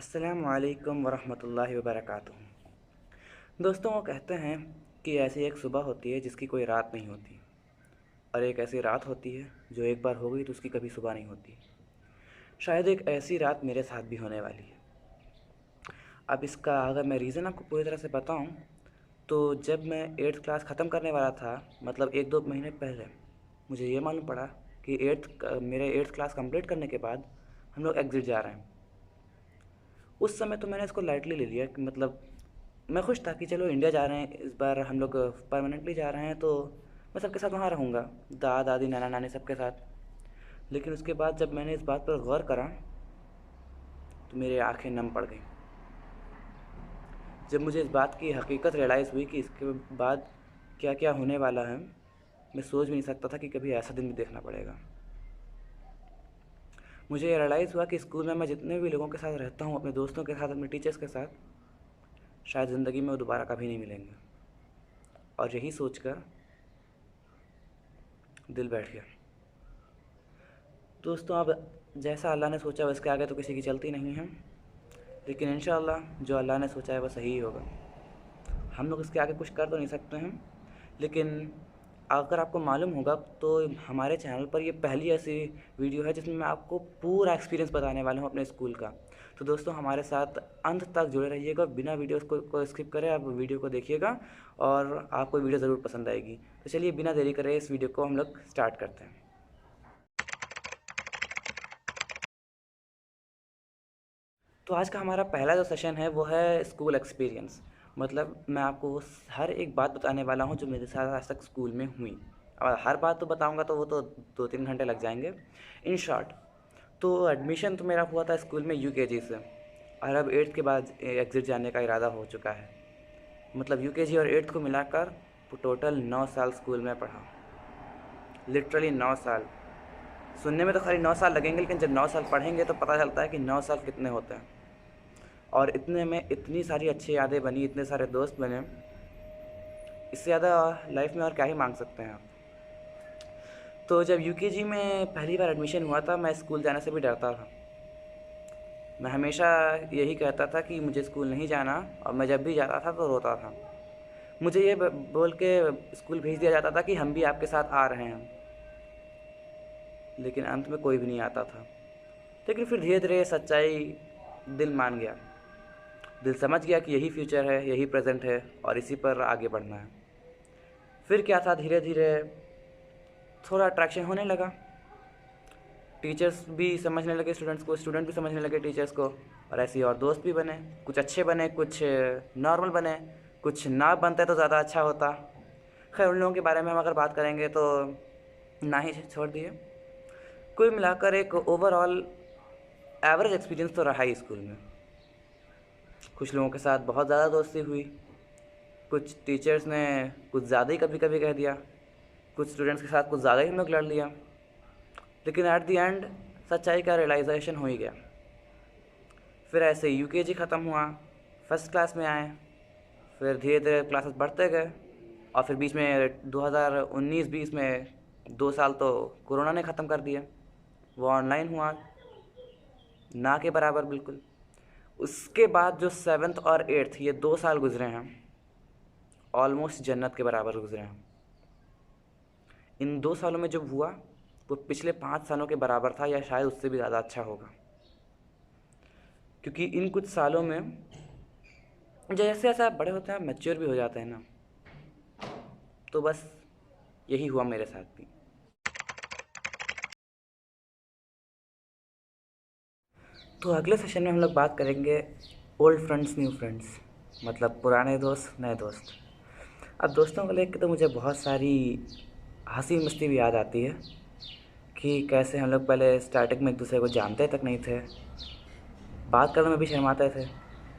अस्सलामुअलैकुम वरहमतुल्लाहि वबरकातुहू। दोस्तों, वो कहते हैं कि ऐसी एक सुबह होती है जिसकी कोई रात नहीं होती, और एक ऐसी रात होती है जो एक बार हो गई तो उसकी कभी सुबह नहीं होती। शायद एक ऐसी रात मेरे साथ भी होने वाली है। अब इसका अगर मैं रीज़न आपको पूरी तरह से बताऊं, तो जब मैं 8th क्लास ख़त्म करने वाला था, मतलब 1-2 महीने पहले, मुझे ये मालूम पड़ा कि मेरे 8th क्लास कंप्लीट करने के बाद हम लोग एग्ज़िट जा रहे हैं। उस समय तो मैंने इसको लाइटली ले लिया कि मतलब मैं खुश था कि चलो इंडिया जा रहे हैं, इस बार हम लोग परमानेंटली जा रहे हैं, तो मैं सबके साथ वहाँ रहूँगा, दादा दादी नाना नानी सबके साथ। लेकिन उसके बाद जब मैंने इस बात पर गौर करा तो मेरी आंखें नम पड़ गईं। जब मुझे इस बात की हकीकत रियलाइज़ हुई कि इसके बाद क्या क्या होने वाला है, मैं सोच भी नहीं सकता था कि कभी ऐसा दिन भी देखना पड़ेगा। मुझे ये रियलाइज़ हुआ कि स्कूल में मैं जितने भी लोगों के साथ रहता हूँ, अपने दोस्तों के साथ, अपने टीचर्स के साथ, शायद ज़िंदगी में वो दोबारा कभी नहीं मिलेंगे। और यही सोचकर दिल बैठ गया। दोस्तों, अब जैसा अल्लाह ने सोचा उसके आगे तो किसी की चलती नहीं है, लेकिन इंशाअल्लाह जो अल्लाह ने सोचा है वह सही ही होगा। हम लोग इसके आगे कुछ कर तो नहीं सकते हैं, लेकिन अगर आपको मालूम होगा तो हमारे चैनल पर ये पहली ऐसी वीडियो है जिसमें मैं आपको पूरा एक्सपीरियंस बताने वाला हूँ अपने स्कूल का। तो दोस्तों, हमारे साथ अंत तक जुड़े रहिएगा, बिना वीडियो को स्किप करें आप वीडियो को देखिएगा और आपको वीडियो ज़रूर पसंद आएगी। तो चलिए बिना देरी करे इस वीडियो को हम लोग स्टार्ट करते हैं। तो आज का हमारा पहला जो सेशन है वो है स्कूल एक्सपीरियंस। मतलब मैं आपको हर एक बात बताने वाला हूँ जो मेरे साथ आज तक स्कूल में हुई, और हर बात तो बताऊँगा तो वो तो 2-3 घंटे लग जाएंगे। इन शॉर्ट, तो एडमिशन तो मेरा हुआ था स्कूल में यूकेजी से, और अब 8th के बाद एग्ज़िट जाने का इरादा हो चुका है। मतलब यूकेजी और 8th को मिलाकर टोटल 9 साल स्कूल में पढ़ा। लिटरली 9 साल। सुनने में तो खाली 9 साल लगेंगे, लेकिन जब 9 साल पढ़ेंगे तो पता चलता है कि 9 साल कितने होते हैं। और इतने में इतनी सारी अच्छी यादें बनी, इतने सारे दोस्त बने, इससे ज़्यादा लाइफ में और क्या ही मांग सकते हैं आप। तो जब यूकेजी में पहली बार एडमिशन हुआ था, मैं स्कूल जाने से भी डरता था। मैं हमेशा यही कहता था कि मुझे स्कूल नहीं जाना, और मैं जब भी जाता था तो रोता था। मुझे ये बोल के स्कूल भेज दिया जाता था कि हम भी आपके साथ आ रहे हैं, लेकिन अंत में कोई भी नहीं आता था। लेकिन फिर धीरे धीरे सच्चाई दिल मान गया, दिल समझ गया कि यही फ्यूचर है, यही प्रेजेंट है, और इसी पर आगे बढ़ना है। फिर क्या था, धीरे धीरे थोड़ा अट्रैक्शन होने लगा। टीचर्स भी समझने लगे स्टूडेंट्स को, स्टूडेंट भी समझने लगे टीचर्स को, और ऐसे ही और दोस्त भी बने। कुछ अच्छे बने, कुछ नॉर्मल बने, कुछ ना बनते तो ज़्यादा अच्छा होता। खैर, उन लोगों के बारे में हम अगर बात करेंगे तो ना ही छोड़ दिए। कुल मिलाकर एक ओवरऑल एवरेज एक्सपीरियंस तो रहा ही स्कूल में। कुछ लोगों के साथ बहुत ज़्यादा दोस्ती हुई, कुछ टीचर्स ने कुछ ज़्यादा ही कभी कभी कह दिया, कुछ स्टूडेंट्स के साथ कुछ ज़्यादा ही हम लोग लड़ लिया। लेकिन एट दी एंड सच्चाई का रियलाइजेशन हो ही गया। फिर ऐसे यूकेजी ख़त्म हुआ, फर्स्ट क्लास में आए, फिर धीरे धीरे क्लासेस बढ़ते गए, और फिर बीच में 2019-20 में 2 साल तो कोरोना ने ख़त्म कर दिया। वो ऑनलाइन हुआ, ना के बराबर बिल्कुल। उसके बाद जो 7th और 8th ये 2 साल गुजरे हैं, ऑलमोस्ट जन्नत के बराबर गुजरे हैं। इन 2 सालों में जो हुआ वो पिछले 5 सालों के बराबर था, या शायद उससे भी ज़्यादा अच्छा होगा। क्योंकि इन कुछ सालों में जैसे जैसे आप बड़े होते हैं, आप मैच्योर भी हो जाते हैं ना, तो बस यही हुआ मेरे साथ भी। तो अगले सेशन में हम लोग बात करेंगे ओल्ड फ्रेंड्स न्यू फ्रेंड्स, मतलब पुराने दोस्त नए दोस्त। अब दोस्तों को लेकर तो मुझे बहुत सारी हंसी मस्ती भी याद आती है कि कैसे हम लोग पहले स्टार्टिंग में एक दूसरे को जानते तक नहीं थे, बात करने में भी शर्माते थे,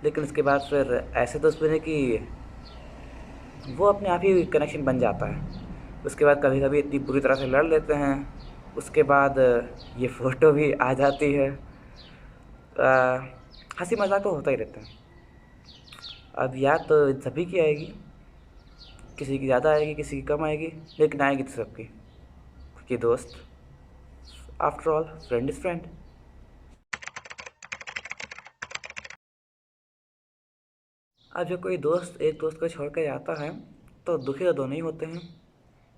लेकिन उसके बाद फिर ऐसे दोस्त बने कि वो अपने आप ही कनेक्शन बन जाता है। उसके बाद कभी कभी इतनी बुरी तरह से लड़ लेते हैं, उसके बाद ये फ़ोटो भी आ जाती है। हंसी मजाक तो होता ही रहता है। अब याद तो सभी की आएगी, किसी की ज़्यादा आएगी, किसी की कम आएगी, लेकिन आएगी तो सबकी, क्योंकि दोस्त after all friend is friend. अब जब कोई दोस्त एक दोस्त को छोड़ कर जाता है तो दुखी तो दोनों ही होते हैं,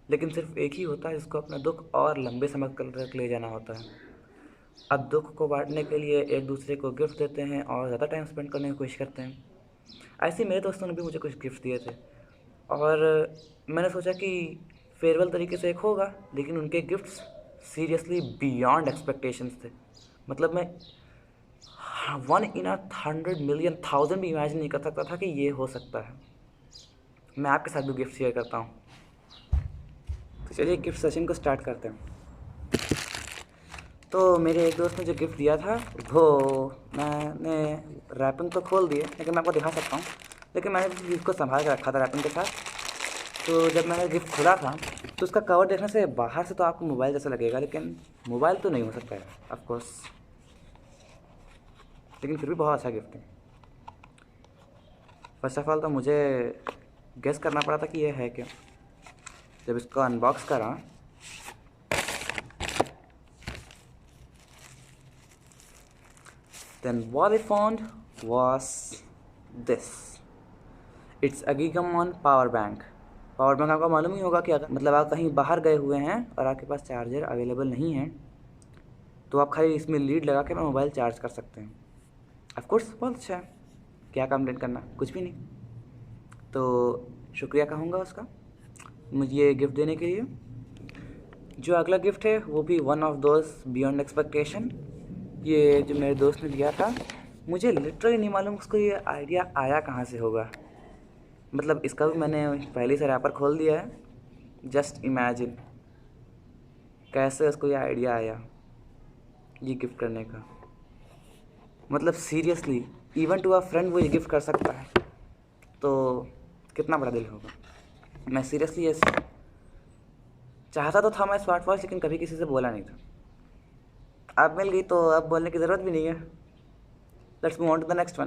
लेकिन सिर्फ एक ही होता है जिसको अपना दुख और लंबे समय तक ले जाना होता है। अब दुख को बांटने के लिए एक दूसरे को गिफ्ट देते हैं और ज़्यादा टाइम स्पेंड करने की कोशिश करते हैं। ऐसे ही मेरे दोस्तों ने भी मुझे कुछ गिफ्ट दिए थे और मैंने सोचा कि फेयरवेल तरीके से एक होगा, लेकिन उनके गिफ्ट्स सीरियसली बियॉन्ड एक्सपेक्टेशंस थे। मतलब मैं 1 in 100 million 1000 भी इमेजिन नहीं कर सकता था कि ये हो सकता है। मैं आपके साथ भी गिफ्ट शेयर करता हूँ, तो चलिए गिफ्ट सेशन को स्टार्ट करते हैं। तो मेरे एक दोस्त ने जो गिफ्ट दिया था वो मैंने रैपिंग तो खोल दिए, लेकिन मैं आपको दिखा सकता हूँ। लेकिन मैंने गिफ्ट को संभाल के रखा था रैपिंग के साथ। तो जब मैंने गिफ्ट खोला था तो उसका कवर देखने से बाहर से तो आपको मोबाइल जैसा लगेगा, लेकिन मोबाइल तो नहीं हो सकता है ऑफ कोर्स, लेकिन फिर भी बहुत अच्छा गिफ्ट है। फर्स्ट ऑफ ऑल तो मुझे गेस करना पड़ा था कि ये है क्या। जब इसको अनबॉक्स करा then what I found was this. It's a Gigamon power bank. Power bank आपको मालूम ही होगा कि अगर मतलब आप कहीं बाहर गए हुए हैं और आपके पास चार्जर अवेलेबल नहीं है तो आप खाली इसमें लीड लगा के अपना मोबाइल चार्ज कर सकते हैं। ऑफ कोर्स बहुत अच्छा है, क्या कंप्लेंट करना, कुछ भी नहीं। तो शुक्रिया कहूँगा उसका मुझे ये गिफ्ट देने के लिए। जो अगला गिफ्ट है वो भी one of those beyond expectation. ये जो मेरे दोस्त ने दिया था, मुझे लिटरली नहीं मालूम उसको ये आइडिया आया कहाँ से होगा। मतलब इसका भी मैंने पहले से रैपर खोल दिया है। जस्ट इमेजिन कैसे उसको ये आइडिया आया ये गिफ्ट करने का। मतलब seriously even to a friend वो ये गिफ्ट कर सकता है, तो कितना बड़ा दिल होगा। मैं सीरियसली ये चाहता तो था मैं स्मार्ट वॉच, लेकिन कभी किसी से बोला नहीं था। अब मिल गई तो अब बोलने की ज़रूरत भी नहीं है। Let's move on to the next one.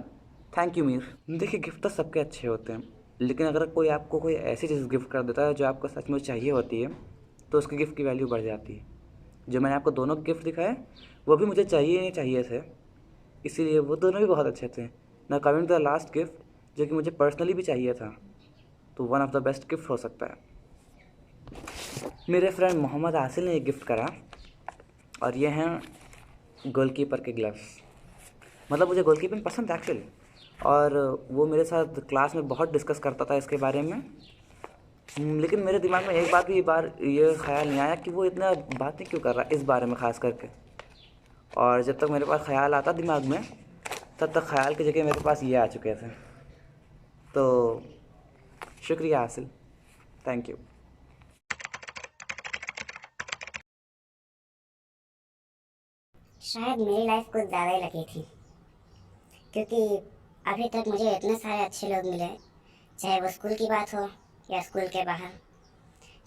Thank you Mir. देखिए गिफ्ट तो सबके अच्छे होते हैं, लेकिन अगर कोई आपको कोई ऐसी चीज़ गिफ्ट कर देता है जो आपको सच में चाहिए होती है तो उसकी गिफ्ट की वैल्यू बढ़ जाती है। जो मैंने आपको दोनों गिफ्ट दिखाए वो भी मुझे चाहिए थे, इसीलिए वो दोनों भी बहुत अच्छे थे। ना coming to the last gift जो कि मुझे पर्सनली भी चाहिए था, तो one of the best gift हो सकता है। मेरे फ्रेंड मोहम्मद आसिल ने एक गिफ्ट करा और ये हैं गोलकीपर के ग्लव्स। मतलब मुझे गोलकीपिंग पसंद है एक्चुअली, और वो मेरे साथ क्लास में बहुत डिस्कस करता था इसके बारे में। लेकिन मेरे दिमाग में एक बार ये ख्याल नहीं आया कि वो इतना बातें क्यों कर रहा है इस बारे में ख़ास करके। और जब तक मेरे पास ख्याल आता दिमाग में तब तक ख्याल की जगह मेरे पास ये आ चुके थे। तो शुक्रिया हासिल, थैंक यू। शायद मेरी लाइफ कुछ ज़्यादा ही लकी थी, क्योंकि अभी तक मुझे इतने सारे अच्छे लोग मिले, चाहे वो स्कूल की बात हो या स्कूल के बाहर,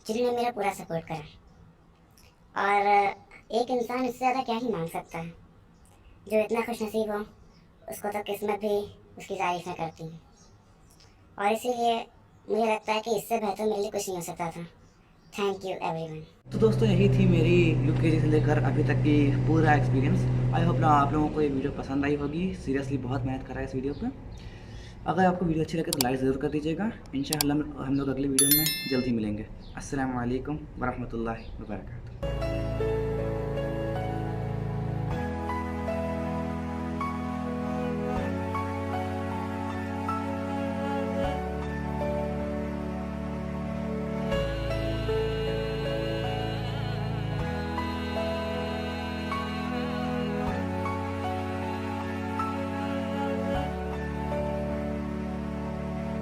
जिन्होंने मेरा पूरा सपोर्ट करा। और एक इंसान इससे ज़्यादा क्या ही मांग सकता है। जो इतना खुशनसीब हो उसको तो किस्मत भी उसकी तारीफ़ें करती है, और इसीलिए मुझे लगता है कि इससे बेहतर मेरे लिए कुछ नहीं हो सकता था। Thank you everyone. तो दोस्तों यही थी मेरी यूकेजी से लेकर अभी तक की पूरा एक्सपीरियंस। आई होप ना आप लोगों को ये वीडियो पसंद आई होगी। सीरियसली बहुत मेहनत करा है इस वीडियो पे। अगर आपको वीडियो अच्छी लगे तो लाइक ज़रूर कर दीजिएगा। इंशाअल्लाह हम लोग अगले वीडियो में जल्द ही मिलेंगे। अस्सलाम वालेकुम वरहमतुल्लाहि वबरकातुहू।